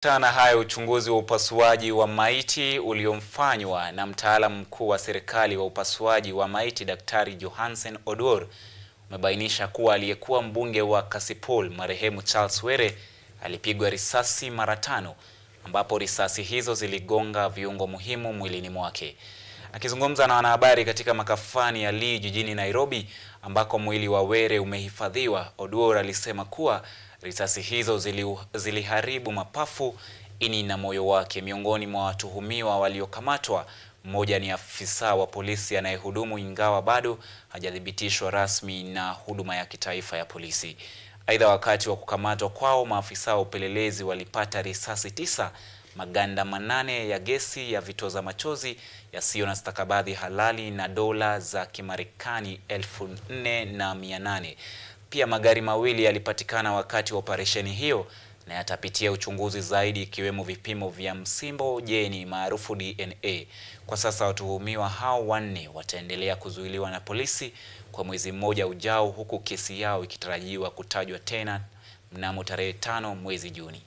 Tana hayo, uchunguzi wa upasuaji wa maiti uliomfanywa na mtaalamu mkuu wa serikali wa upasuaji wa maiti Daktari Johansen Oduor umebainisha kuwa aliyekuwa mbunge wa Kasipul marehemu Charles Were alipigwa risasi mara 5 ambapo risasi hizo ziligonga viungo muhimu mwilini mwake. Akizungumza na wanahabari katika makafani ya Lee jijini Nairobi ambako mwili wa Were umehifadhiwa, Oduor alisema kuwa risasi hizo ziliharibu mapafu, ini na moyo wake. Miongoni mwa watuhumiwa waliokamatwa, mmoja ni afisa wa polisi anayehudumu ingawa bado hajathibitishwa rasmi na huduma ya kitaifa ya polisi. Aidha, wakati wa kukamatwa kwao, maafisa wa upelelezi walipata risasi 9, maganda 8 ya gesi ya vitoza machozi yasiyo na stakabadhi halali na dola za Kimarekani 4,800. Pia magari mawili yalipatikana wakati wa operesheni hiyo na yatapitia uchunguzi zaidi, ikiwemo vipimo vya msimbo jeni maarufu DNA. Kwa sasa watuhumiwa hao 4 wataendelea kuzuiliwa na polisi kwa mwezi mmoja ujao, huku kesi yao ikitarajiwa kutajwa tena mnamo tarehe 5 mwezi Juni.